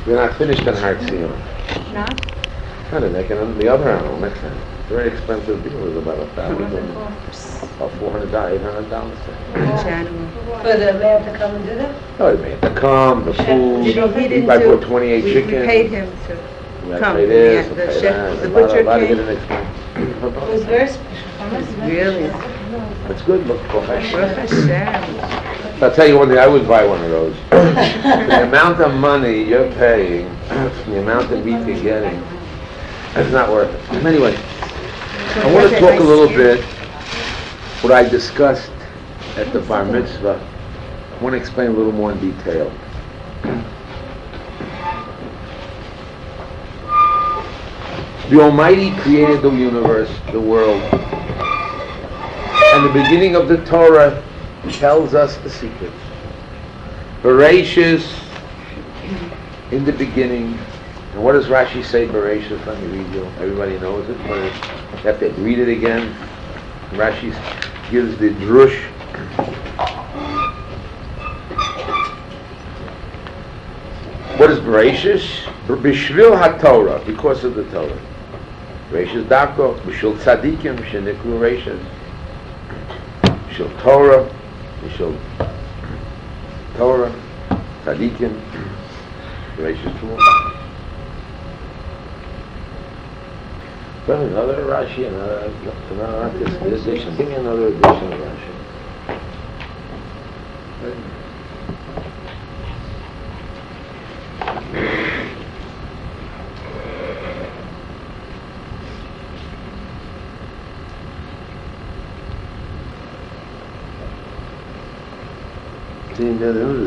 We're not finished on Har Tziyon. Not? Kind of making the other animal next time. Very expensive deal. It's about $1,000, about $400, $800. Each animal. For the man to come and do that? Oh, they had to come, the food. He didn't I do. bought 28 we chickens. paid him to We had to come. pay this, The pay chef, that. the A lot butcher of came. It hidden expense. was very special. Really? It's good. Look, professional. Baruch Hashem. I'll tell you one thing. I would buy one of those. The amount of money you're paying, the amount of meat you're getting, it's not worth it. Anyway, I want to talk a little bit what I discussed at the bar mitzvah. I want to explain a little more in detail. The Almighty created the universe, the world, and the beginning of the Torah tells us the secret. Bereshis, in the beginning. And what does Rashi say, Bereshis? Let me read you. Everybody knows it. But you have to read it again. Rashi gives the drush. What is Bereshis? B'shvil HaTorah, because of the Torah. Bereshis Dako, B'shil Tzadikim, Shenikru Bereshis. B'shil Torah, B'shil Torah, Tzadikim, Bereshis Torah. Well, another Rashi, not this edition. Give me another edition of Rashi.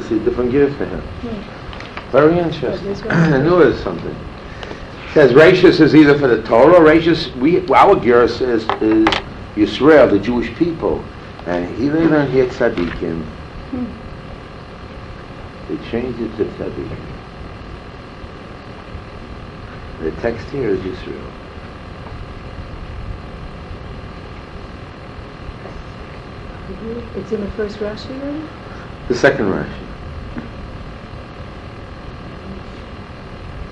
See, a different gear for him. Very interesting. I knew it was something. It says Rashis is either for the Torah, Rashis, our Gerus is Yisrael, the Jewish people. And he later on here Tzadikim. They changed it to Tzadikim. The text here is Yisrael. It's in the first Rashi already? The second Rashi.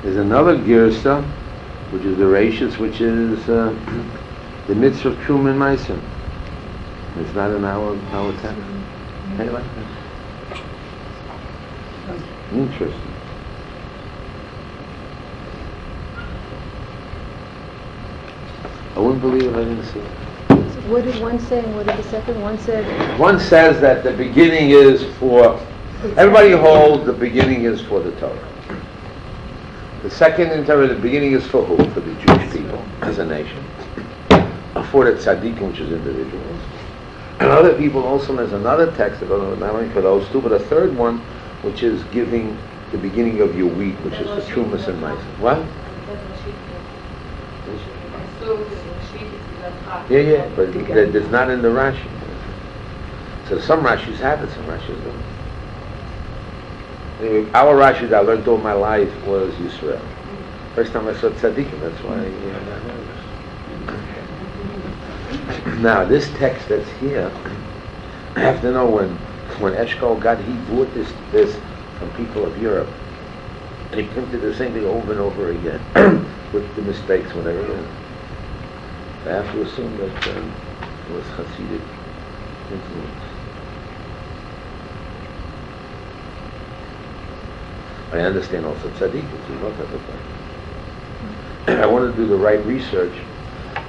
There's another Girsa, which is the Rashis, which is the mitzvah of Trum and Meiser. It's not in our text. Hey, like that. Interesting. I wouldn't believe it if I didn't see it. What did one say and what did the second one say? One says that the beginning is for, everybody holds the beginning is for the Torah. The second in Torah, the beginning is for who? For the Jewish people as a nation. For the tzaddikim, which is individuals. And other people also, there's another text that goes not only for those two, but a third one, which is giving the beginning of your wheat, which is the Trumas and Meiser. What? Yeah, but it's not in the Rashi. So some Rashis have it, some Rashis don't. Anyway, our Rashi that I learned all my life was Yisrael. First time I saw Tzadikim, that's why I know. Now, this text that's here, I have to know when Eshkol got, he bought this from people of Europe. And he printed the same thing over and over again, with the mistakes, whatever it is. I have to assume that it was Hasidic influence. I understand also tzaddikim, so not that. I want to do the right research.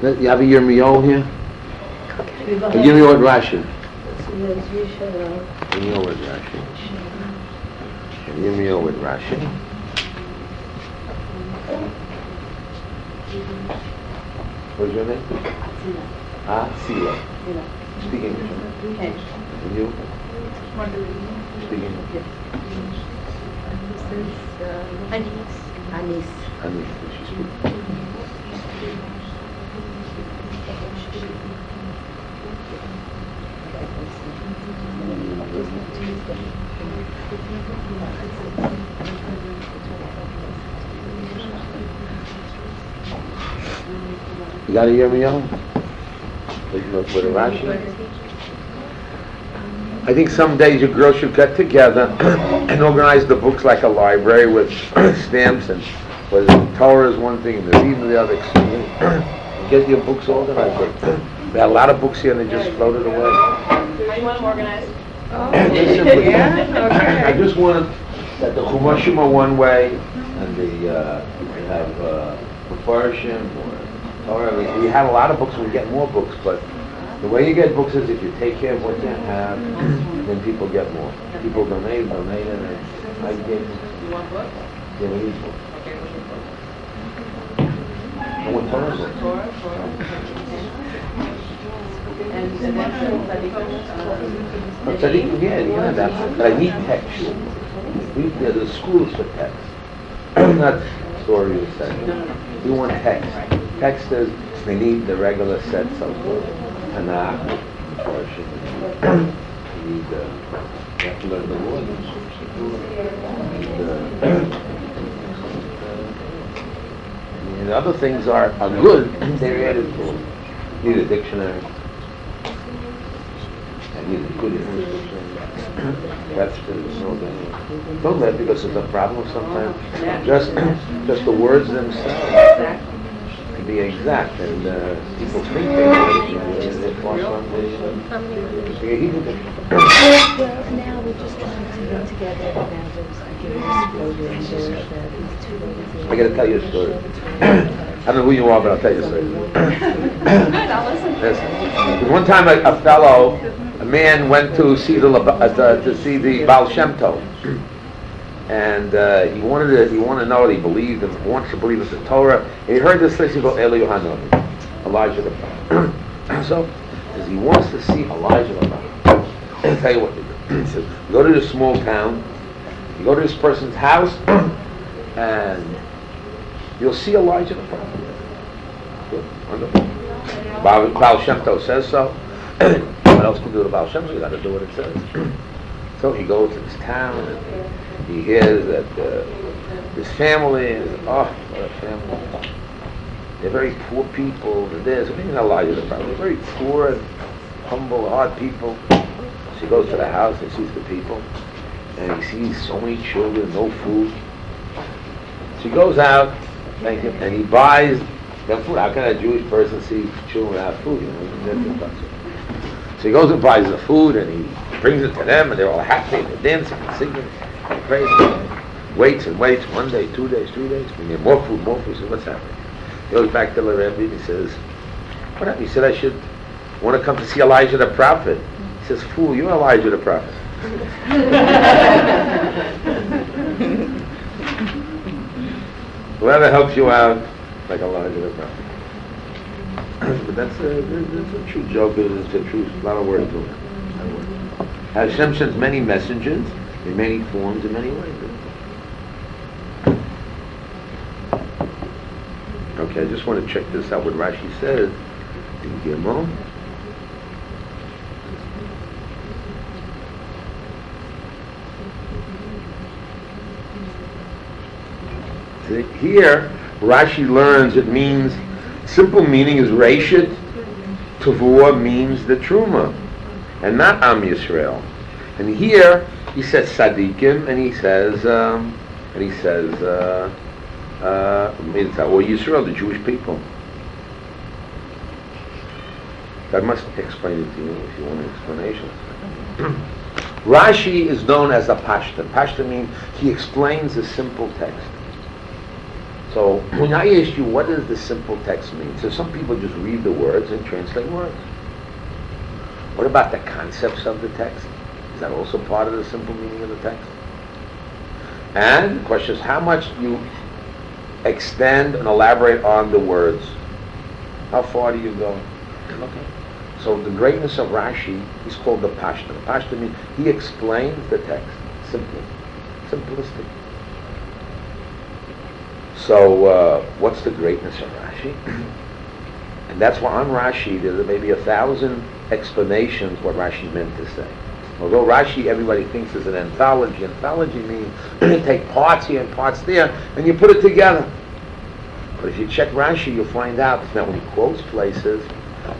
You have a Yirmiyahu here? Give me what Rashi. Give me what Rashi. Give me what Rashi. What's your name? Sila. Speak English. And you? Speak English. This is Anis. Anis. Did she speak? You got to hear me out? With a Rashi? I think some days you girls should get together and organize the books like a library with stamps and whether Torah is one thing and the reading the other. Get your books organized. There are a lot of books here and they just floated away. How do you want them organized? Oh, I just wanted that the Chumashim are one way and we have Mefarshim or Torah. We have a lot of books and we get more books, but the way you get books is if you take care of what you have, then people get more. People donate, and I get. You want books? Yeah, we need books. Okay, what's your book? I want Torah books. Torah. And then Tzaddik, yeah, you know that. But I need text. The schools for text, not story or set. We want text. Text is they need the regular sets of Tanakh, Mefarshim. We need you have to learn the words. And the other things are good. They're added to it. You need a dictionary. I need a good English dictionary. That's don't let because it's a problem sometimes. Just the words themselves can be exact, and people think they're far from the Hebrew dictionary. Well, now we're just trying to get together and now there's giving us I gotta tell you a story. I don't know who you are, but I'll tell you a story. Good, I'll listen. Yes. One time a man went to see the Baal Shem Tov, and he wanted to know what he believed, and he wants to believe in the Torah. And he heard this place called Eli Yohanan, Elijah the prophet. So he wants to see Elijah the prophet. I'll tell you what they do. He says, go to this small town, you go to this person's house, and you'll see Elijah the prophet. Good, wonderful. Baal Shem Tov says so. What else can do to Baal Shem Tov? You got to do what it says. So he goes to this town and he hears that this family is, oh, what a family. They're very poor people. They're Elijah the prophet. They're very poor and humble, hard people. So he goes to the house and sees the people. And he sees so many children, no food. So he goes out and he buys their food. How can a Jewish person see children without food? You know, that's impossible. So he goes and buys the food and he brings it to them and they're all happy and they're dancing and singing and praising. Waits and waits, 1 day, 2 days, 3 days. We need more food, more food. So what's happening? He goes back to the Rabbi and he says, what happened? He said, I should want to come to see Elijah the prophet. He says, fool, you're Elijah the prophet. Whoever helps you out, like Elijah the prophet. But that's a true joke. It's a true, a lot of words to it. Hashem sends many messengers in many forms, in many ways. Okay, I just want to check this out. What Rashi says in Gimel. Here, Rashi learns it means, simple meaning is Reshit, Tavua means the Truma, and not Am Yisrael. And here, he says Sadiqim, and he says, or Yisrael, the Jewish people. I must explain it to you if you want an explanation. Rashi is known as a Pashta. Pashta means he explains a simple text. So when I ask you, what does the simple text mean? So some people just read the words and translate words. What about the concepts of the text? Is that also part of the simple meaning of the text? And the question is, how much you extend and elaborate on the words? How far do you go? Okay. So the greatness of Rashi is called the Pashta. The Pashta means he explains the text simply, simplistic. So what's the greatness of Rashi? And that's why on Rashi there's maybe 1,000 explanations what Rashi meant to say. Although Rashi everybody thinks is an anthology. Anthology means you take parts here and parts there and you put it together. But if you check Rashi, you'll find out that when he quotes places,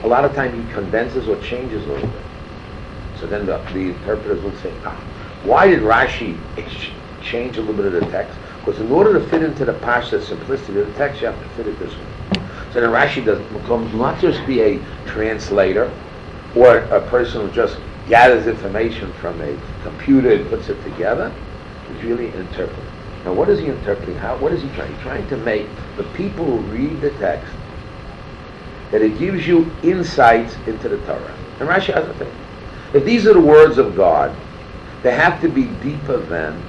a lot of time he condenses or changes a little bit. So then the interpreters will say, why did Rashi change a little bit of the text? Because in order to fit into the Pasha simplicity of the text, you have to fit it this way. So then Rashi becomes not just be a translator or a person who just gathers information from a computer and puts it together. He's really an interpreter. Now what is he interpreting? What is he trying? He's trying to make the people who read the text that it gives you insights into the Torah. And Rashi has a thing. If these are the words of God, they have to be deeper than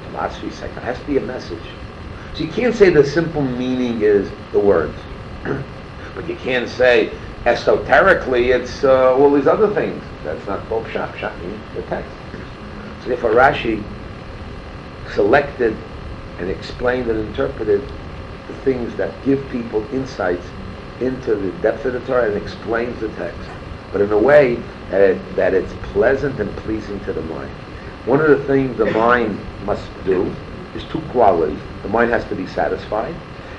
philosophy, psychology. It has to be a message. So you can't say the simple meaning is the words. But you can't say esoterically it's all these other things. That's not called pshat. Pshat means the text. So therefore Rashi selected and explained and interpreted the things that give people insights into the depth of the Torah and explains the text, but in a way that it's pleasant and pleasing to the mind. One of the things the mind must do is two qualities. The mind has to be satisfied,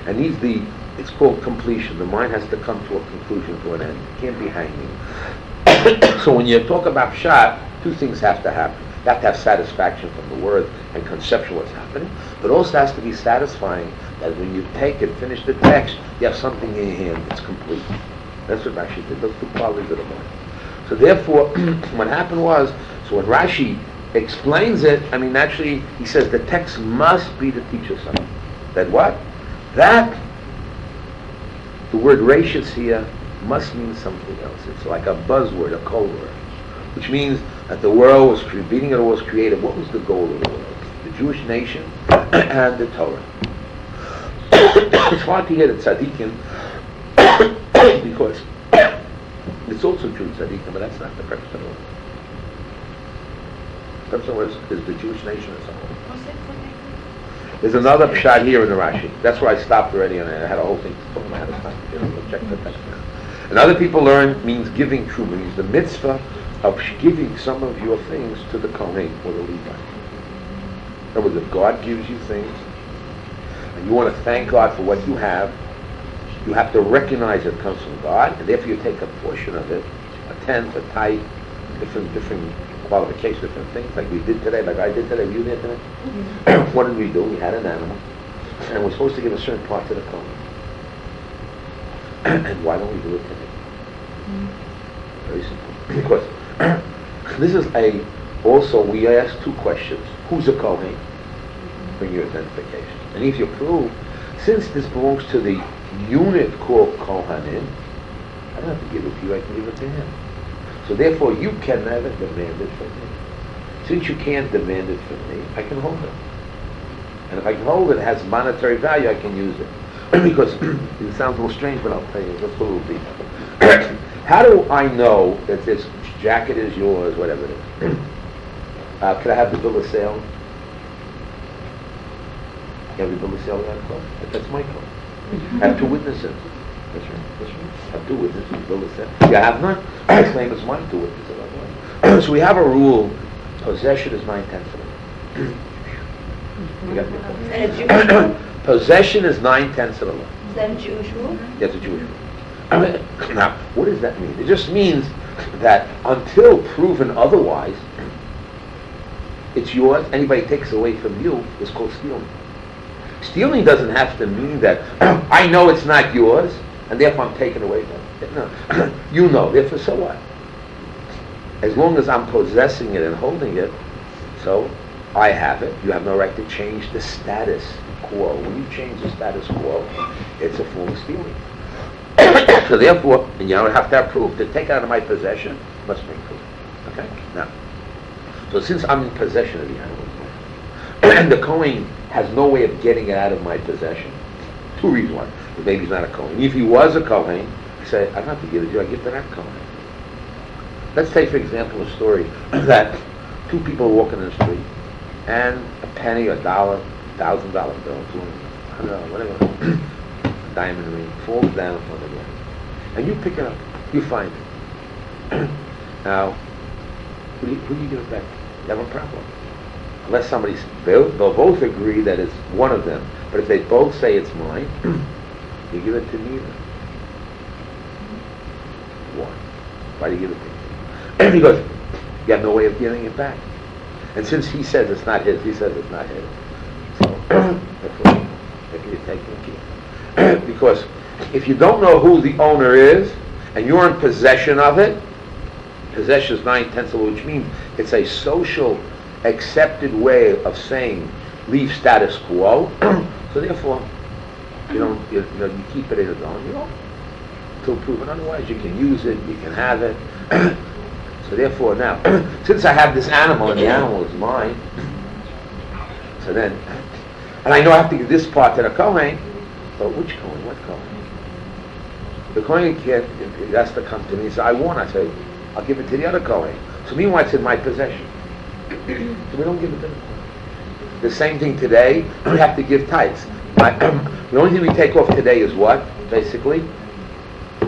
and it's called completion. The mind has to come to a conclusion, to an end. It can't be hanging. So when you talk about pshat, two things have to happen. You have to have satisfaction from the word and conceptual what's happening, but also has to be satisfying that when you take and finish the text, you have something in your hand that's complete. That's what Rashi did, those two qualities of the mind. So therefore, what happened was, so when Rashi explains it, naturally, he says the text must be to teach us something. That what? That, the word rachis here must mean something else. It's like a buzzword, a code word, which means that the world was, beginning of the world was created. What was the goal of the world? The Jewish nation and the Torah. It's hard to hear the tzaddikim because it's also true tzaddikim, but that's not the purpose of the world. The purpose of the world is the Jewish nation as a whole. There's another pshat here in the Rashi. That's where I stopped already, and I had a whole thing to talk about. We'll check the text now. And other people learn means giving true, means the mitzvah of giving some of your things to the Kohen or the Levite. In other words, if God gives you things, and you want to thank God for what you have to recognize it comes from God, and therefore you take a portion of it, a tenth, a tithe, different qualifications, different things, like we did today, like I did today. Were you there today? Mm-hmm. What did we do? We had an animal, and we're supposed to give a certain part to the Kohen. And why don't we do it today? Mm-hmm. Very simple. Because this is also we ask two questions. Who's a Kohen? Bring your identification. And if you prove, since this belongs to the unit called Kohanim, I don't have to give it to you, I can give it to him. So therefore you can never demand it from me. Since you can't demand it from me, I can hold it. And if I can hold it, it has monetary value, I can use it. Because it sounds a little strange, but I'll tell you, let's go a little deeper. How do I know that this jacket is yours, whatever it is? Could I have the bill of sale? You have the bill of sale on that clothes? That's my clothes. I have two witnesses. That's right. I have two witnesses, bill of sale. You have none? His name is mine, two witnesses. So we have a rule, possession is 9/10 of it. You got me? And a Jewish rule? Possession is 9/10 of the law. Is that a Jewish rule? That's a Jewish rule. Now, what does that mean? It just means that until proven otherwise, it's yours. Anybody takes it away from you is called stealing. Stealing doesn't have to mean that I know it's not yours, and therefore I'm taking away from it. No. You know, therefore so what? As long as I'm possessing it and holding it, so I have it. You have no right to change the status quo. When you change the status quo, it's a form of stealing. So therefore, and you don't have to have proof. To take it out of my possession must bring proof. Okay? Now, so since I'm in possession of the animal, and the Kohen has no way of getting it out of my possession, two reasons why. The baby's not a Kohen. If he was a Kohen, I say, I don't have to give it to you, I give it to that Kohen. Let's take, for example, a story that two people are walking in the street, and a penny, $1, $1,000 bill, I don't know, whatever, a diamond ring falls down from the ground. And you pick it up, you find it. Now, who do you give it back to? You have a problem. Unless they'll both agree that it's one of them, but if they both say it's mine, you give it to neither. Why? Why do you give it to me? Because You have no way of getting it back. And since he says it's not his, he says it's not his. So, therefore, if you take the key. Because if you don't know who the owner is, and you're in possession of it, possession is 9/10 of, which means it's a social accepted way of saying leave status quo. So therefore, you keep it in its own, until proven otherwise. You can use it, you can have it. So therefore now, since I have this animal and the animal is mine, so then, and I know I have to give this part to the Kohen, but which Kohen? What Kohen? The Kohen has to come to me and say, I want. I say, I'll give it to the other Kohen. So meanwhile, it's in my possession. So we don't give it to the Kohen. The same thing today, we have to give tithes. The only thing we take off today is what? Basically,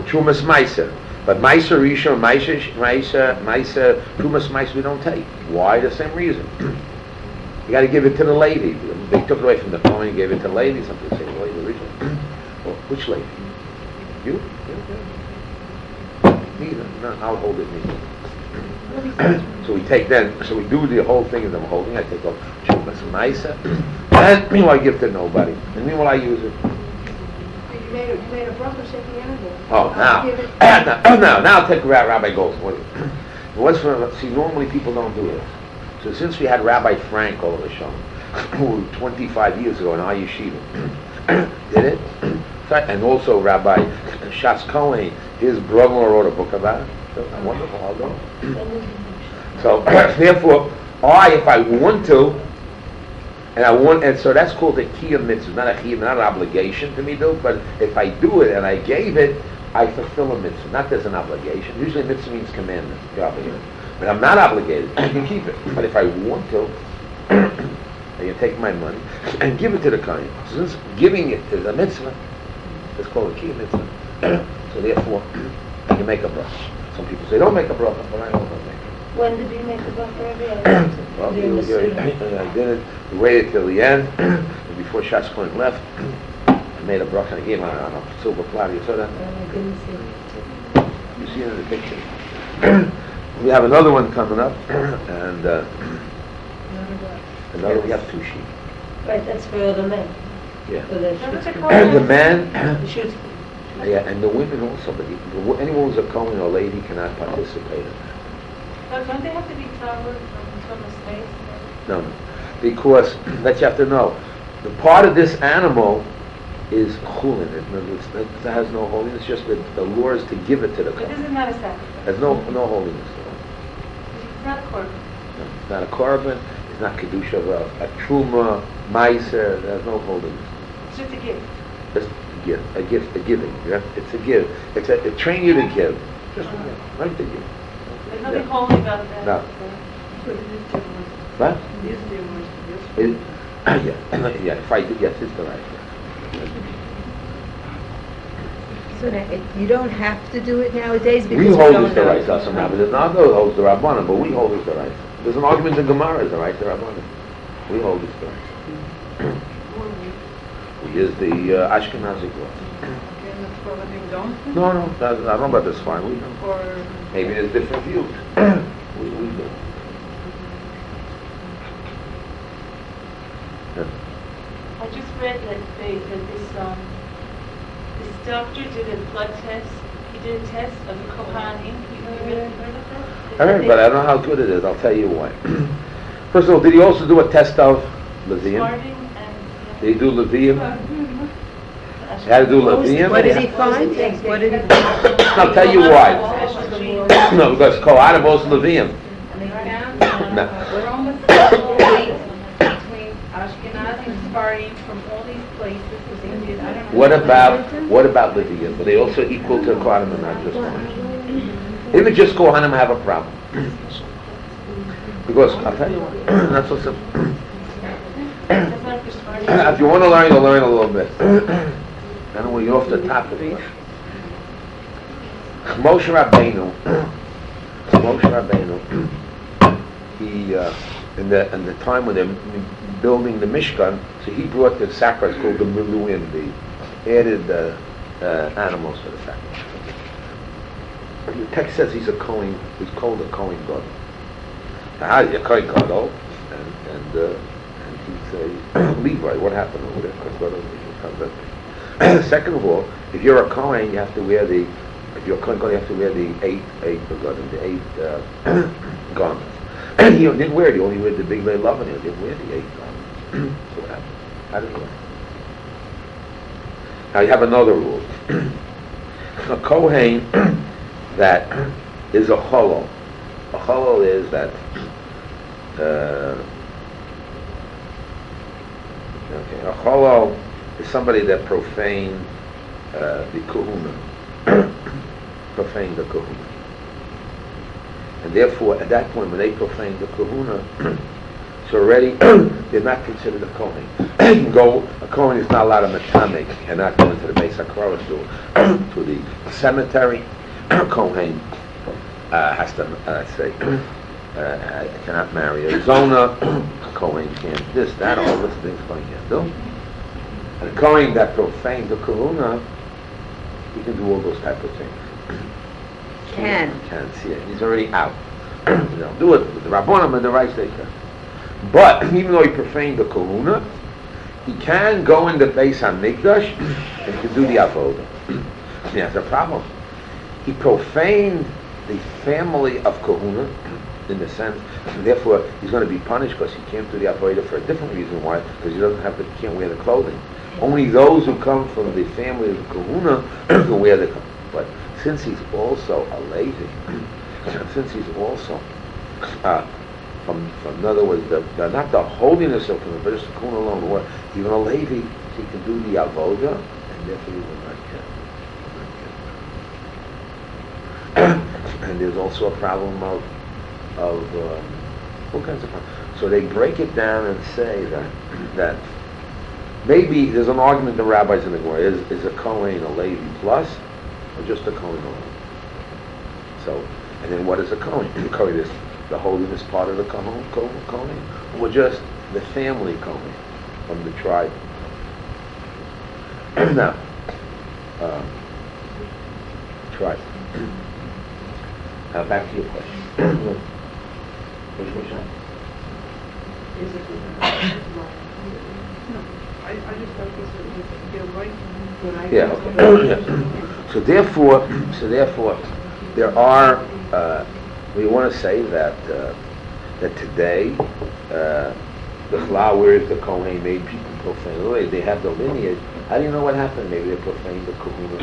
Trumas Meiser. But Meiser Rishon, Meiser, Trumas Meiser we don't take. Why? The same reason. You got to give it to the lady. They took it away from the Kohen and gave it to the lady. Some people say the lady originally. Well, which lady? You? Neither. No, I'll hold it neither. So we take then, so we do the whole thing as I'm holding. I take off Trumas Meiser. And meanwhile I give to nobody. And meanwhile I use it. You made a bracha shaking the animal. Oh, now I'll take Rabbi Goldstein. See, normally people don't do this. So since we had Rabbi Frank all of a show, who 25 years ago in our yeshiva, did it, and also Rabbi Shatz Cohen, his brother-in-law wrote a book about it. So wonderful, I'll go. So therefore, if I want to, and so that's called a kiyum mitzvah, not a kiyum, not an obligation to me do, but if I do it and I gave it, I fulfill a mitzvah, not as an obligation. Usually mitzvah means commandment, you're obligated. But I'm not obligated, I can keep it. But if I want to, I can take my money and give it to the kohen. Since giving it is a mitzvah, it's called a kiyum mitzvah. So therefore, I can make a bracha. Some people say, don't make a bracha, but I don't make it. When did you make the bracha? Well, I did it. We waited till the end, and before Shatz Cohen left, I made a bracha and I gave him on a silver platter. You saw that? I didn't see it. You see it in the picture. We have another one coming up, and another. We have two sheep. Right, that's for the men. Yeah. For the That's what shoots. they call The men, The shoots. yeah, and the women also. But anyone who's a Kohen or lady cannot participate in that. But don't they have to be covered from the space? No, because that you have to know. The part of this animal is chulin. It has no holiness. Just the law is to give it to the But this kohen. is not a sacrifice. There's no holiness to it. It's not a korban. No, it's not a korban. It's not kedusha of a truma, meiser. There's no holiness. It's just a gift. It's a gift, a giving. Yeah? It's a give. It train you to give. Just a gift, right to give. There's nothing Yeah. holy about that. No. What? It, yeah. If I do, yes, it's the right. So now, you don't have to do it nowadays because We you hold don't this the know. right to some rabbis. There's not those who holds the rabbanim, but we hold this the right. There's an argument in Gemara is the right to rabbanim. We hold this the right. We is the Ashkenazi law. And that's for what they don't? No, I don't know about this fine. We don't. Or Maybe there's different views. we do. Yeah. I just read that this doctor did a blood test. He did a test of the Kohanim. You really heard of that? I heard, but I don't know how good it is. I'll tell you why. First of all, did he also do a test of Levium? Smarting and... Did he do Levium? He had to do Levium? What did he find? What did he find? I'll tell you why. No, because Kohanim was Levium. No. We're almost between Ashkenazi and Sephardim from all these places, because Indian, I don't know. What about Levium? Were they also equal to Kohanim and not just Kohanim? Even just Kohanim have a problem. Because, I'll tell you why. That's so simple. That's not for Smarting. If you want to learn, you'll learn a little bit. I don't want you off the top of it. Moshe Rabbeinu, he in the time when they're building the Mishkan, so he brought the sacrifice called the Miluim, the added animals for the sacrifice. The text says he's a Kohen. He's called a Kohen God. You're Kohen Gadol, and he's a Levi. What happened over there? Kohen Gadol. Second of all, if you're a Kohen, you have to wear the. If you're a Kohen Gadol, you have to wear the eight begotten, the 8 garments. And he didn't wear it. He only wore the big lay love, and he didn't wear the 8 garments. So what happened? How did it go? Now you have another rule. A Kohen that is a cholol. A cholol is that a cholol is somebody that profaned the kahuna. Profaned the kahuna. And therefore, at that point, when they profane the kahuna, so already they're not considered a kohen. A kohen is not allowed to metamek, cannot go into the Beis HaKroros to the cemetery. Kohen has to, cannot marry a zona. A kohen can't this, that, all this things kohen can't do. And a kohen that profanes the kahuna, he can do all those type of things. Can see it. He's already out. They'll do it with the Rabbonim and the Rice they can. But even though he profaned the kahuna, he can go in the Beis HaMikdash and he can do the avodah. He has a problem. He profaned the family of kahuna in the sense, and therefore he's going to be punished because he can't do the avodah for a different reason. Why? Because he can't wear the clothing. Only those who come from the family of the kahuna can wear the clothing. But since he's also a Levi, since he's also from in other words, not the holiness of him, but just the kahuna alone, or even a Levi, he can do the avodah, and therefore he will not get. And there's also a problem of all kinds of problems. So they break it down and say that maybe there's an argument the rabbis in the Gemara is a Kohen a Levi plus, or just a Kohen alone. So, and then what is a Kohen? Kohen is the holiness part of the Kohen, or just the family Kohen from the tribe. Now, tribe. Now back to your question. Which question? I just thought this was your right, but I... Yeah, okay. Yeah. So therefore, there are, we want to say that today, the flowers, the Kohen made people profane. They have the lineage. How do you know what happened? Maybe they profaned the kahuna.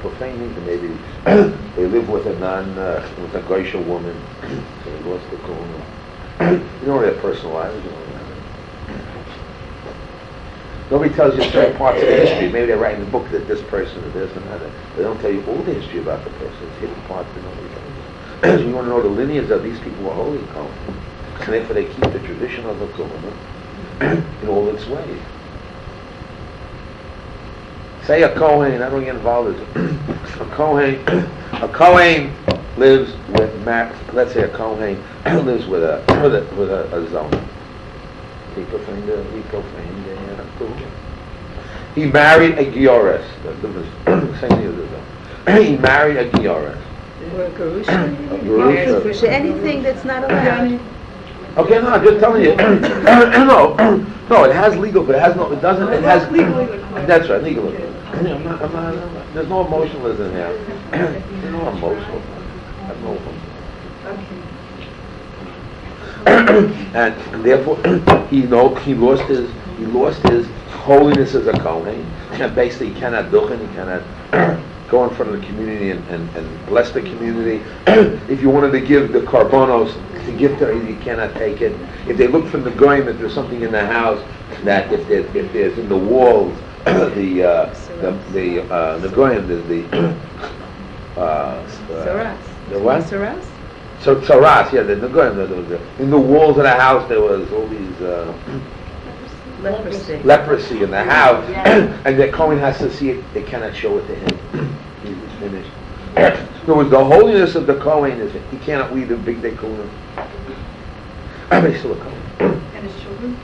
Profane means maybe they live with a with a Geisha woman, so they lost the kahuna. You know their personal lives, you know. Nobody tells you certain parts of the history. Maybe they're writing a book that this person is this and that. They don't tell you all the history about the person. It's hidden parts that nobody tells you. So you want to know the lineage of these people who are holy Kohen. And therefore they keep the tradition of the kahuna in all its ways. Say a Kohen, I don't get involved with it. A Kohen lives with, let's say a Kohen lives with a zona. He profaned the kahuna. He married a Giores. Same thing as the zona. He married a Giores. Or a Gerusha. Anything that's not allowed. Okay, no, I'm just telling you. No, it has legal, but it has no. It doesn't. It has legally. That's right, legal. I'm not, there's no emotionalism here. There's no emotional. There's no emotion. And therefore, he lost his holiness as a Kohen. And basically, he cannot duchen. He cannot go in front of the community and bless the community. If you wanted to give the karbonos to give to it, you cannot take it. If they look from the goyim, if there's something in the house that if there's in the walls the goyim, the what? Saras? So tzaras, yeah, the goyim. In the walls of the house there was all these leprosy in the house, and the Kohen has to see it. They cannot show it to him. He's finished. So the holiness of the Kohen is he cannot lead a big day Kohen. But he's still a Kohen. And his children?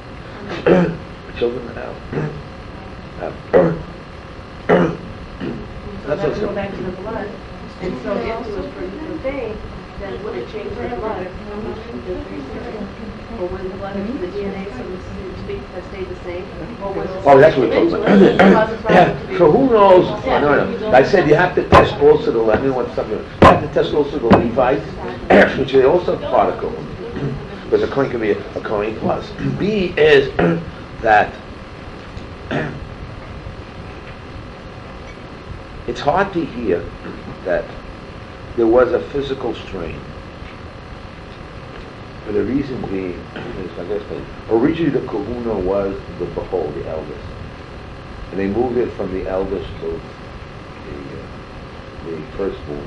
Children now. So let's go back to the blood. And so if it was profaned, then would it change the blood? Or will the blood of the DNA, so to speak, have stayed the same? Or will Oh, that's what we're talking about. Yeah. So who knows? Oh, no. I said you have to test also the, let me want something. You have to test also the Levites, which are also part of Kohen. Because a Kohen can be a Kohen plus. B is that it's hard to hear that there was a physical strain. For the reason being, is like I said, originally the kahuna was the Behol, the eldest. And they moved it from the eldest to the firstborn.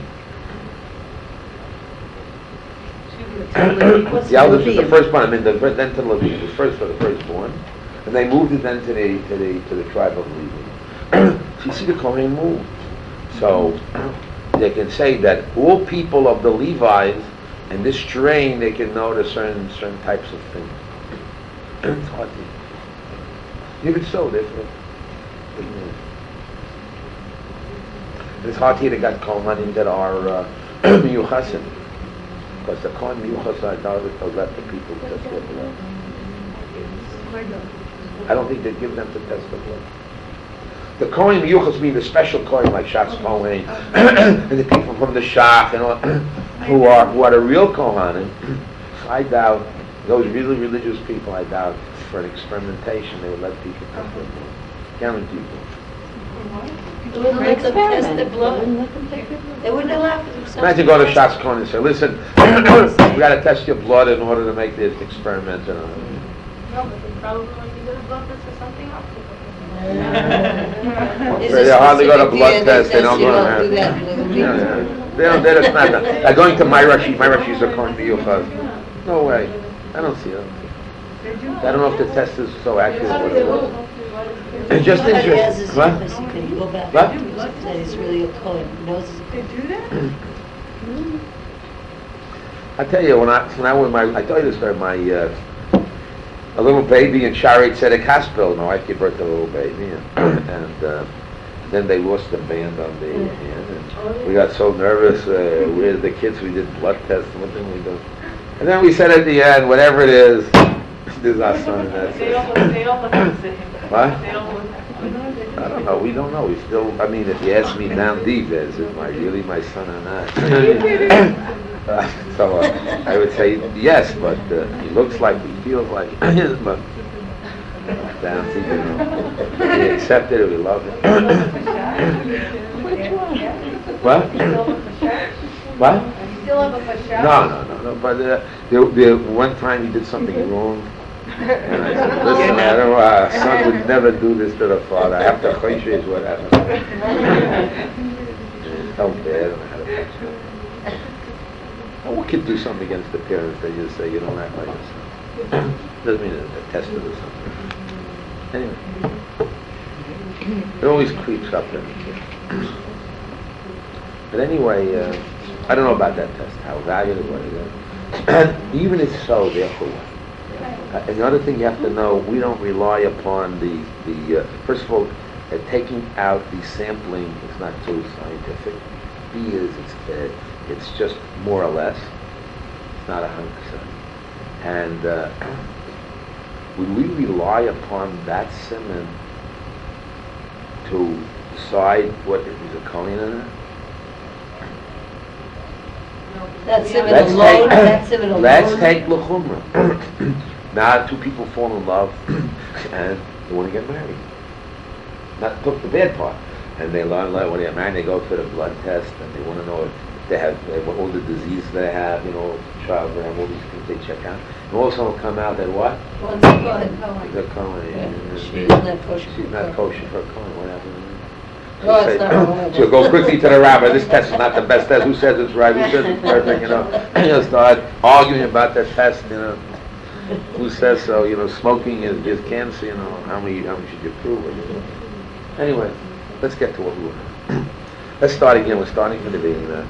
The eldest was the firstborn, then to Levi, the first for the firstborn. And they moved it then to the tribe of Levi. So you see the Kohen moved. So they can say that all people of the Levites and this strain, they can notice certain types of things. It's hard to even so, therefore. It's hard to hear they got Kohanim that are Miyuchasim. Because the Kohen Miyuchas are not to let the people test their blood. I don't think they give them to test the blood. The Kohen Miyuchas mean the special Kohen like Shatz Kohen and the people from the Shach and all, who are the real Kohanim. I doubt those really religious people. I doubt for an experimentation they would let people test their blood. Guarantee you. They wouldn't let them test the blood. They wouldn't allow them to. Imagine go to Shatz Kohen and say, "Listen, we got to test your blood in order to make this experiment." No, but they probably want to do a blood test for something else. They hardly go to blood test. They don't go to that. They don't. They're just not. They're going to my Rashi. My Rashi's are going to Yuchas. No way. I don't see it. I don't know if the test is so accurate. It's just interesting. What? Can you go back? What? That is really a Kohen. Knows They do that? I tell you, when I I tell you this story. A little baby in Shaarei Tzedek Hospital. My wife gave birth to a little baby, and then they lost the band on the hand, and we got so nervous. Where's the kids? We did blood tests. What did we do? And then we said at the end, whatever it is, this is our son, and that's it. They all look the same. What? They all look I don't know. We don't know. We still. I mean, if you ask me down deep, is it really my son or not? So I would say yes, but he looks like, he feels like, but down deep, you know, we accept it, we love it. What? What? Still have a fashad? No. But the one time he did something wrong, and I said, listen, I don't know, our son would never do this to the father. I have to choshesh what happened. It felt bad, and I had to fix it. We could do something against the parents. They just say, you don't act like this. Doesn't mean a test or something. Anyway. It always creeps up in the kid. But anyway, I don't know about that test, how valuable it is. Even if so, therefore what? Another thing you have to know, we don't rely upon the first of all, taking out the sampling is not too scientific. B is, it's just more or less. It's not 100%. And would we rely upon that siman to decide what is a Kohen or not? That's siman alone. That's siman alone. Let's take l'chumrah. Now two people fall in love and they want to get married. Not took the bad part. And they learn when they get married, they go for the blood test and they want to know if they have all the disease they have, child, they have all these things they check out. And also will come out that what? One's a Kohen. The Kohen. She's not kosher. She's not kosher for a Kohen. What happened? Oh, it's not. She'll go quickly to the rabbi. This test is not the best test. Who says it's right? Who says it's perfect? And you'll start arguing about that test. Who says so? Smoking is cancer. How many should you prove it? Anyway, let's get to what we want. Let's start again. We're starting from the beginning now.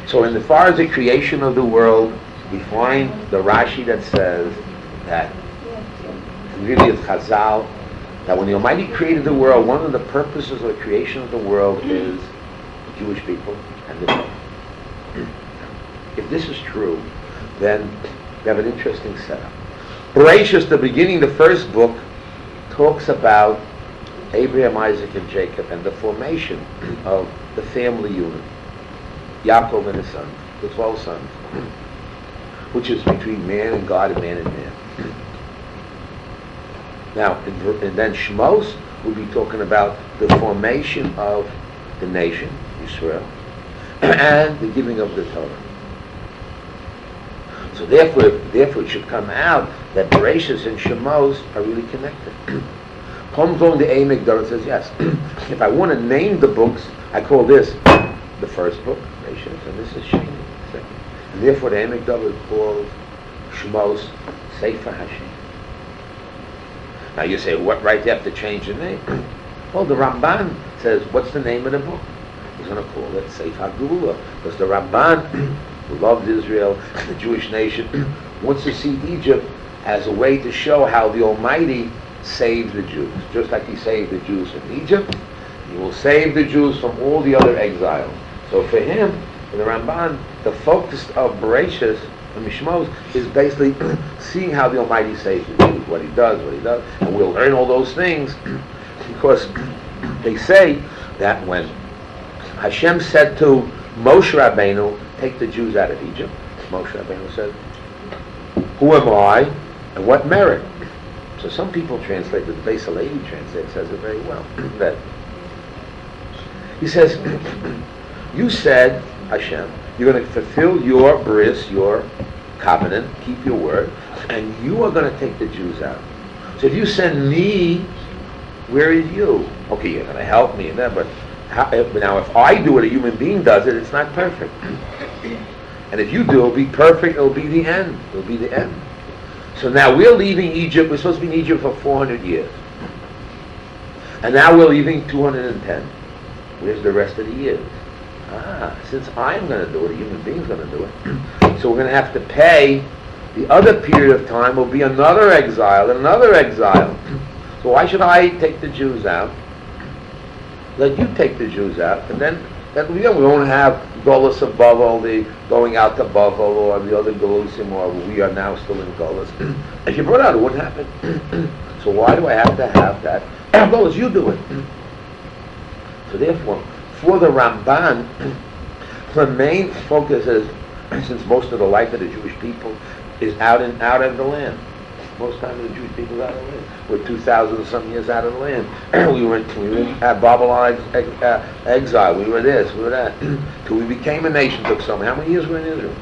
So, in as far as the creation of the world, we find the Rashi that says that really is Chazal, that when the Almighty created the world, one of the purposes of the creation of the world is Jewish people and the if this is true, then we have an interesting setup. Bereshis, the beginning, the first book, talks about Abraham, Isaac, and Jacob and the formation of the family unit, Yaakov and his sons, the 12 sons, which is between man and God and man and man. Now, and then Shmos will be talking about the formation of the nation, Israel, and the giving of the Torah. So therefore it should come out that Bereshis and Shemos are really connected. Comes on the Emek Dor says, yes, if I want to name the books, I call this the first book, Bereshis, and this is Sheni, second. And therefore the Emek Dor is called Shemos Sefer Hashem. Now you say, what right do you have to change the name? Well, the Ramban says, what's the name of the book? He's going to call it Sefer HaGeula, because the Ramban, who loved Israel, the Jewish nation, wants to see Egypt as a way to show how the Almighty saved the Jews. Just like he saved the Jews from Egypt, he will save the Jews from all the other exiles. So for him, for the Ramban, the focus of Bereshis and Mishmos is basically seeing how the Almighty saves the Jews, what he does, and we'll learn all those things because they say that when Hashem said to Moshe Rabbeinu, take the Jews out of Egypt, Moshe Rabbeinu said, who am I and what merit? So some people translate, the Beis Halevi translate, says it very well. That he says, you said, Hashem, you're going to fulfill your bris, your covenant, keep your word, and you are going to take the Jews out. So if you send me, where is you? Okay, you're going to help me and that, but now if I do it, a human being does it, it's not perfect. And if you do, it'll be perfect, it'll be the end. It'll be the end. So now we're leaving Egypt, we're supposed to be in Egypt for 400 years. And now we're leaving 210. Where's the rest of the years? Since I'm going to do it, a human being's going to do it. So we're going to have to pay. The other period of time will be another exile and another exile. So why should I take the Jews out? Let you take the Jews out, and then we won't have Golos of Bavel, the going out to Bavel, or the other Golusim, or we are now still in Golos. If you brought out, it wouldn't happen. So why do I have to have that? Golos, you do it. So therefore, for the Ramban, the main focus is, since most of the life of the Jewish people is out of the land. Most time the Jewish people are out of the land. We're 2,000 some years out of the land. we were at Babylon exile. We were this, we were that. Till we became a nation. Took some. How many years were in Israel?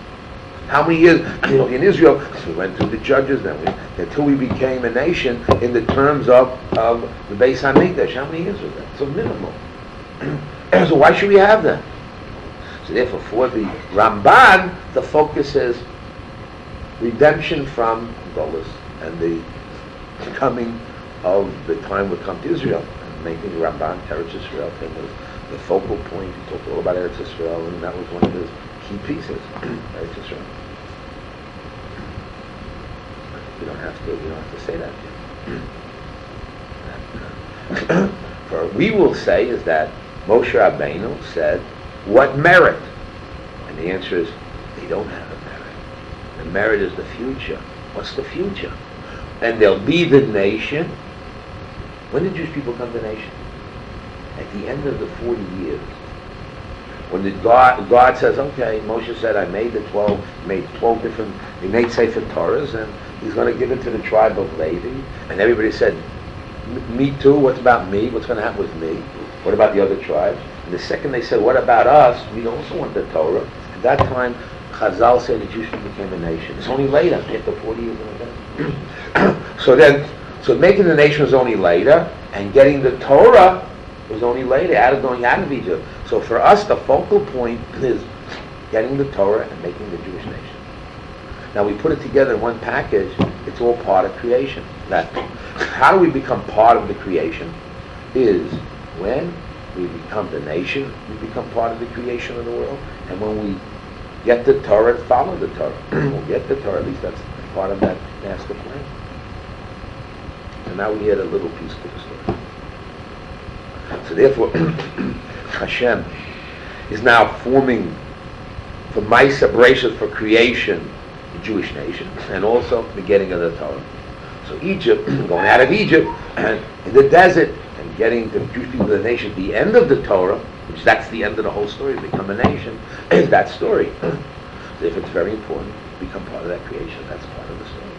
How many years in Israel? We went through the judges. Until we became a nation in the terms of the Beis Hamikdash. How many years was that? So minimal. So why should we have that? So therefore, for the Ramban, the focus is redemption from Golos and the coming of the time would come to Israel, and making the Ramban Eretz Israel thing was the focal point. He talked all about Eretz Israel, and that was one of his key pieces. Eretz Israel. You don't have to say that. For we will say is that Moshe Rabbeinu said, what merit? And the answer is, they don't have a merit. The merit is the future. What's the future? And there'll be the nation. When did Jewish people come to nation? At the end of the 40 years. When God says, okay, Moshe said, I made the 12, made 12 different, he made Sefer Torahs, and he's going to give it to the tribe of Levi. And everybody said, me too, what about me? What's going to happen with me? What about the other tribes? And the second they said, what about us? We also want the Torah. At that time, Chazal said the Jews became a nation. It's only later, after 40 years of that. So making the nation was only later, and getting the Torah was only later, going out of Egypt. So for us, the focal point is getting the Torah and making the Jewish nation. Now we put it together in one package. It's all part of creation. That how do we become part of the creation? Is when we become the nation, we become part of the creation of the world, and when we get the Torah, follow the Torah. We'll get the Torah, at least that's part of that master plan. And now we add a little piece to the story. So therefore, Hashem is now forming for Maisa Bereshit, for creation, the Jewish nation, and also the getting of the Torah. So Egypt, going out of Egypt, and in the desert, and getting the Jewish people of the nation at the end of the Torah, which that's the end of the whole story, become a nation, is that story. So if it's very important, become part of that creation, that's part of the story.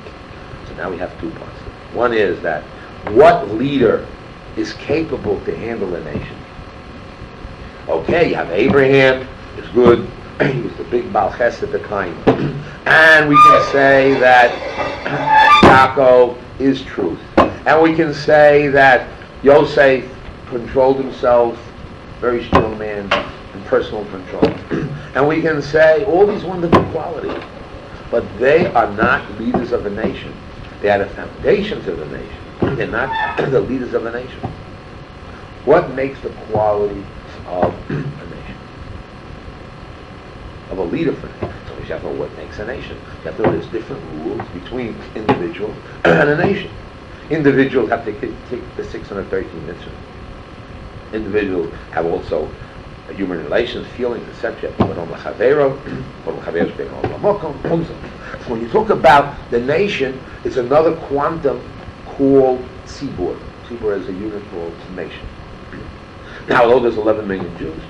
So now we have two parts. One is that what leader is capable to handle a nation? Okay, you have Abraham, is good, he was the big Baal Chesed, the kind. And we can say that Yaakov is truth. And we can say that Yosef controlled himself, very strong man, and personal control. And we can say all these wonderful qualities, but they are not leaders of a nation. They are the foundations of a nation. They're not the leaders of a nation. What makes the quality of a nation? Of a leader for a nation? So we have to know what makes a nation. You have to know there's different rules between individual and a nation. Individuals have to take the 613 mitzvahs. Individuals have also human relations, feelings, etc. When you talk about the nation, it's another quantum called Tzibur. Tzibur is a unit called nation. Now, although there's 11 million Jews,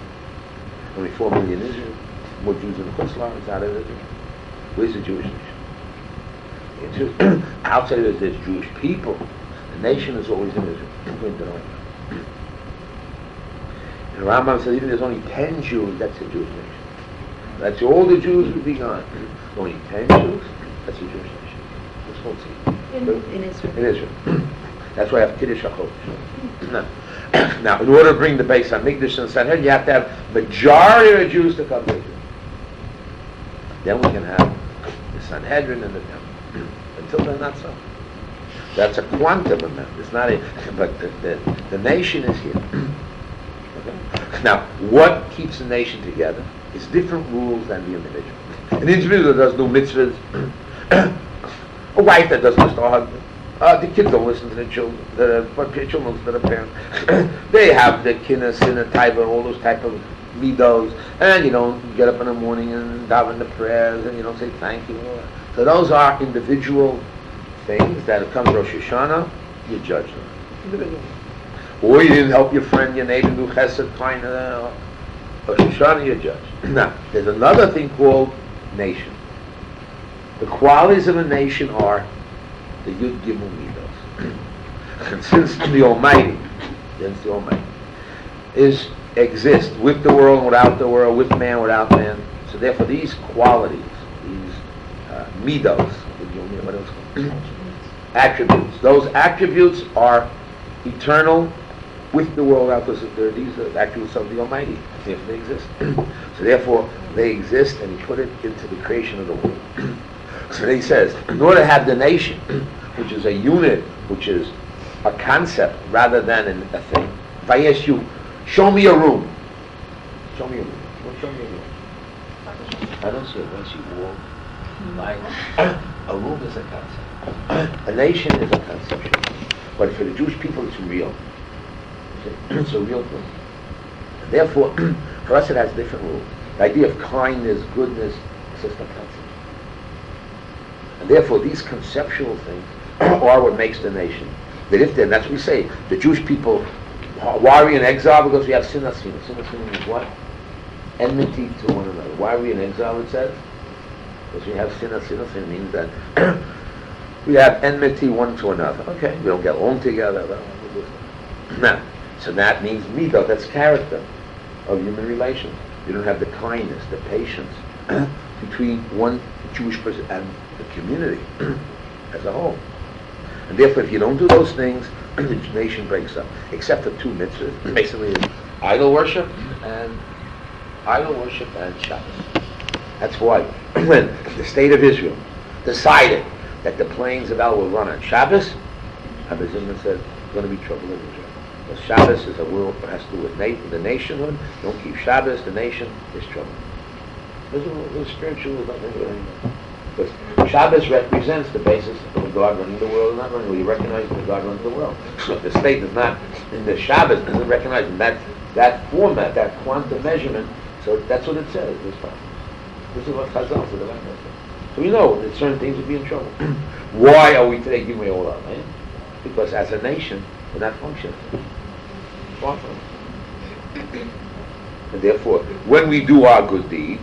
only 4 million Israel, more Jews in the Kutzlar, out of Israel. Where's the Jewish nation? Outside of it, there's Jewish people. The nation is always in Israel. And Rambam says even there's only 10 Jews, that's a Jewish nation. That's all the Jews would be gone. Only 10 Jews, that's a Jewish nation. Let's go see. In Israel. In Israel. That's why I have Kiddush HaChodesh. Now, in order to bring the base on Mikdash and Sanhedrin, you have to have majority of Jews to come to Israel. Then we can have the Sanhedrin and the Temple. Until then, not so. That's a quantum amount. It's not a, but the nation is here. Okay? Now, what keeps a nation together is different rules than the individual. An individual that does no mitzvahs, a wife that doesn't listen to her husband, the kids don't listen to the children, the children listen to the parents. They have the kinnis and the taiva, all those type of midos, and you don't get up in the morning and daven the prayers, and you don't say thank you. So those are individual things that if comes Rosh Hashanah, you judge them. Individual. Or you didn't help your friend, your neighbor, do chesed, kind of, Rosh Hashanah, you judge. Now, there's another thing called nation. The qualities of a nation are the Yud Gimel Midos. And since the Almighty exists with the world and without the world, with man, without man, so therefore these qualities, these Midos, what else? Attributes. Those attributes are eternal with the world out there. These are the attributes of the Almighty. Therefore they exist. So therefore they exist, and He put it into the creation of the world. So then He says, in order to have the nation, which is a unit, which is a concept rather than a thing, if I ask you, show me a room. Show me a room. Well, show me a room. I don't see a fancy wall. Like, a room is a concept. A nation is a conception. But for the Jewish people, it's real. It's a real thing. And therefore, for us it has different rules. The idea of kindness, goodness, is just a concept. And therefore, these conceptual things are what makes the nation. That if then, that's what we say, the Jewish people, why are we in exile? Because we have sinah. Sinah means what? Enmity to one another. Why are we in exile, it says? Because we have sinah. Sinah means that we have enmity one to another. Okay, we don't get along together. Now, so that means midah, that's character of human relations. You don't have the kindness, the patience between one Jewish person and the community as a whole. And therefore, if you don't do those things, the nation breaks up. Except for two mitzvahs, basically idol worship and Shabbos. That's why when the state of Israel decided that the plains of El will run on Shabbos, Rabbi Zimmer said, there's going to be trouble in Israel. Because Shabbos is a world that has to do with the nationhood. Don't keep Shabbos, the nation, there's trouble. There's a spiritual, because Shabbos represents the basis of the God running the world and not running. We recognize the God runs the world. So if the state is not in the Shabbos, doesn't recognize that format, that quantum measurement, so that's what it says this time. This is what Chazal said about that. So we know that certain things will be in trouble. Why are we today giving all up, man? Because as a nation, we're not functioning. Far from it. And therefore, when we do our good deeds,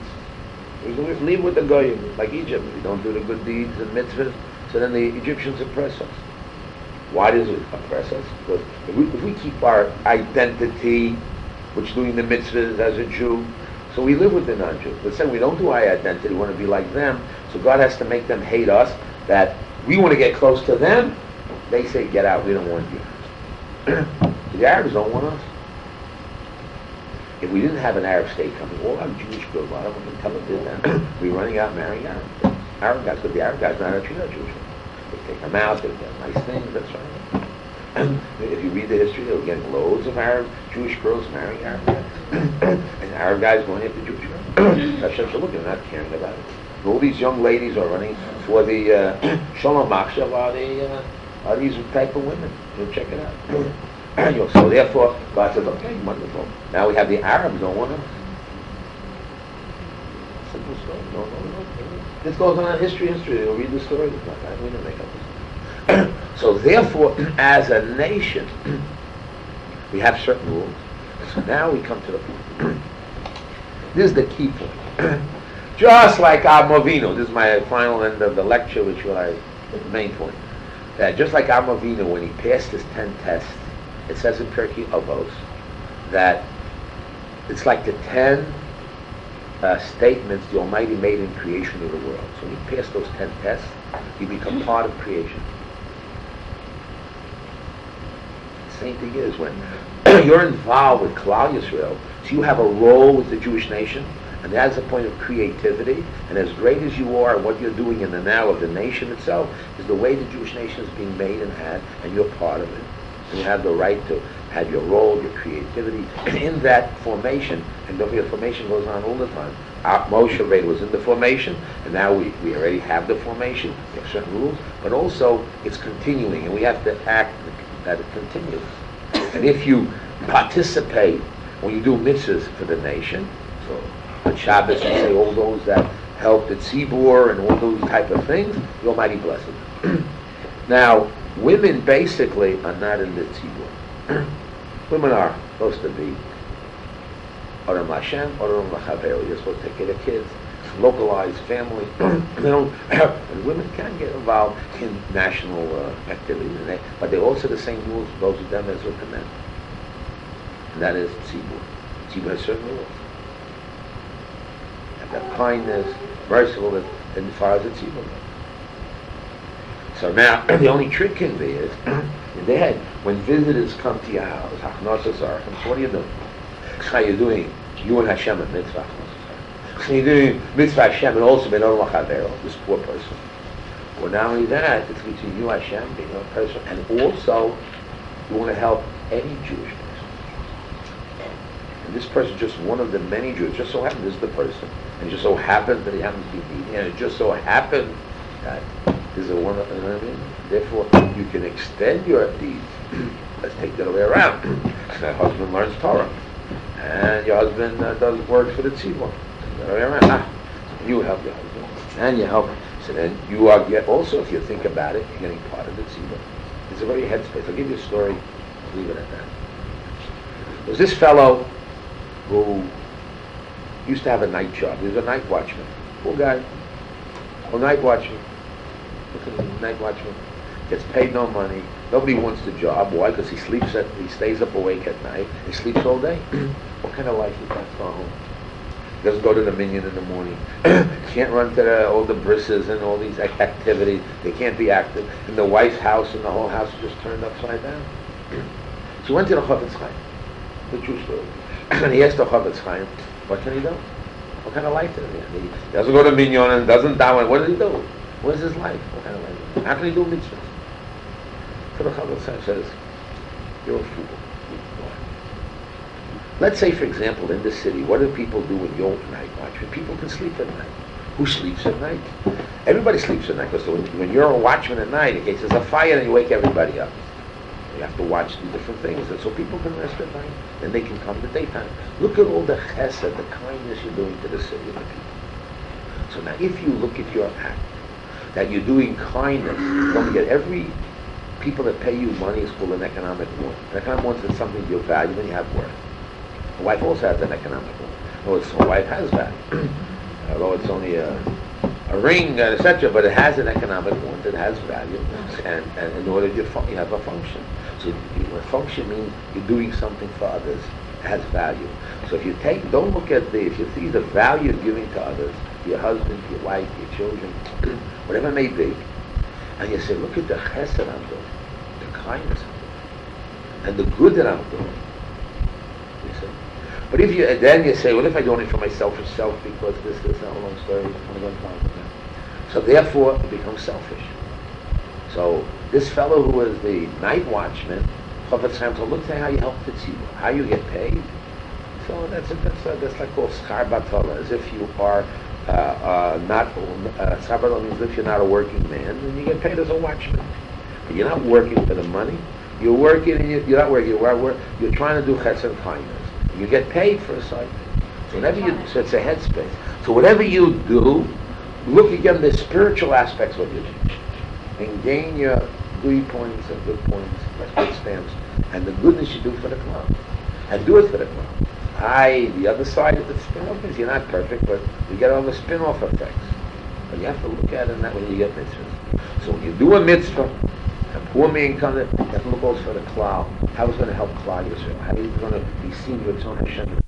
we leave with the goyim, like Egypt. We don't do the good deeds and mitzvahs, so then the Egyptians oppress us. Why does it oppress us? Because if we keep our identity, which is doing the mitzvahs as a Jew, so we live with the non-Jews. But say we don't do our identity, we want to be like them, so God has to make them hate us, that we want to get close to them. They say, get out, we don't want you. The Arabs don't want us. If we didn't have an Arab state coming, all our Jewish girls, a lot of them tell us did that. We're running out marrying Arab guys. Arab guys, because the Arab guys are not Jewish. They take them out, they get nice things, that's right. If you read the history, they were getting loads of Arab Jewish girls marrying Arab guys. And Arab guys going after Jewish girls. Hashem should look, they're not caring about it. And all these young ladies are running for the Shalom Machshav are these type of women. You'll check it out. So therefore, God says, okay, wonderful. Now we have the Arabs don't want us. Simple story. No. This goes on in history. You'll read the story. It's not that. We didn't make up this. So therefore, as a nation, we have certain rules. So now we come to the point. This is the key point. Just like Avinu, this is my final end of the lecture, which was the main point. That just like Avinu, when he passed his 10 tests, it says in Pirkei Avos that it's like the 10 statements the Almighty made in creation of the world. So when you pass those 10 tests, you become part of creation. Same thing is when you're involved with Klal Yisrael, so you have a role with the Jewish nation, and that's a point of creativity. And as great as you are, what you're doing in the now of the nation itself is the way the Jewish nation is being made and had, and you're part of it. And you have the right to have your role, your creativity, and in that formation. And don't forget, formation goes on all the time. Moshe Rabbeinu was in the formation, and now we already have the formation. We have certain rules, but also it's continuing, and we have to act that it continues. And if you participate when you do mitzvahs for the nation, so on Shabbos we say all those that help the tzibur and all those type of things, the Almighty blesses them. Now, women basically are not in the tzibur. Women are supposed to be Oram Hashem, Oram L'Chaver. You're supposed to take care of kids, localized family. And women can get involved in national activities, but they're also the same rules both of them as with the men. And that is tzibur. Tzibur has certain rules. You have to have kindness, mercifulness, and as far as the tzibur goes. So now, the only trick can be is, when visitors come to your house, what are you doing? How you doing? You and Hashem and mitzvah. So you're doing mitzvah Hashem and also ben Olam L'Chaver, this poor person. Well, not only that, it's between you, Hashem, being a person, and also you want to help any Jewish person. And this person is just one of the many Jews. Just so happens this is the person, and it just so happens that he happens to be needy, and it just so happens that this is a one of the, you know what I mean? Therefore, you can extend your deeds. Let's take that way around. That husband learns Torah, and your husband does work for the tzibur. That way around. You help your husband, and you help. So then you are also, if you think about it, you're getting part of the tzibur. It's a very headspace. I'll give you a story. I'll leave it at that. There's this fellow who used to have a night job. He was a night watchman. Poor guy. A night watchman. Night watchman. Gets paid no money. Nobody wants the job. Why? Because he stays up awake at night. He sleeps all day. What kind of life is that for home? He doesn't go to the minyan in the morning. Can't run to all the brisses and all these activities. They can't be active. And the wife's house and the whole house is just turned upside down. So he went to the Chofetz Chaim. The true story. And he asked the Chofetz Chaim, what can he do? What kind of life does he have? He doesn't go to minyan and doesn't daven. What does he do? What is his life? What kind of life? How can he do mitzvahs? So the Chofetz Chaim says, you're a fool. Let's say, for example, in the city, what do people do when you're night watchman? People can sleep at night. Who sleeps at night? Everybody sleeps at night, because when you're a watchman at night, in case there's a fire, then you wake everybody up. You have to watch the different things, and so people can rest at night. Then they can come in the daytime. Look at all the chesed, the kindness you're doing to the city and the people. So now if you look at your act, that you're doing kindness, don't forget, every people that pay you money is called an economic want. An economic want is something you value and you have worth. A wife also has an economic want. No, a wife has value. Although it's only a ring, etc., but it has an economic want, it has value, and in order you have a function. So a function means you're doing something for others, it has value. So if you don't look at if you see the value you're giving to others, your husband, your wife, your children, whatever it may be, and you say, look at the chesed I'm doing, the kindness I'm doing, and the good that I'm doing. You see? But if you then you say, well, if I do it for myself because this is not a long story, I'm going to go on with that. So therefore, it becomes selfish. So this fellow who was the night watchman, Chafetz Chaim told, look at how you help the tzibur, how you get paid. So that's like called schar batala, as if you are not schar batala means if you're not a working man, then you get paid as a watchman. But you're not working for the money. You're working, and you're not working. You're trying to do chesed kindness. You get paid for a side thing. So so it's a headspace. So whatever you do, look again the spiritual aspects of your teaching. And gain your good points and good points, like good stamps, and the goodness you do for the club. And do it for the club. The other side of the spin-off is you're not perfect, but you get all the spin-off effects. But you have to look at it in that way you get mitzvahs. So when you do a mitzvah, a poor man comes in, that look goes for the cloud. How is going to help Klal Yisrael? How is going to be seen with Tzon Hashem in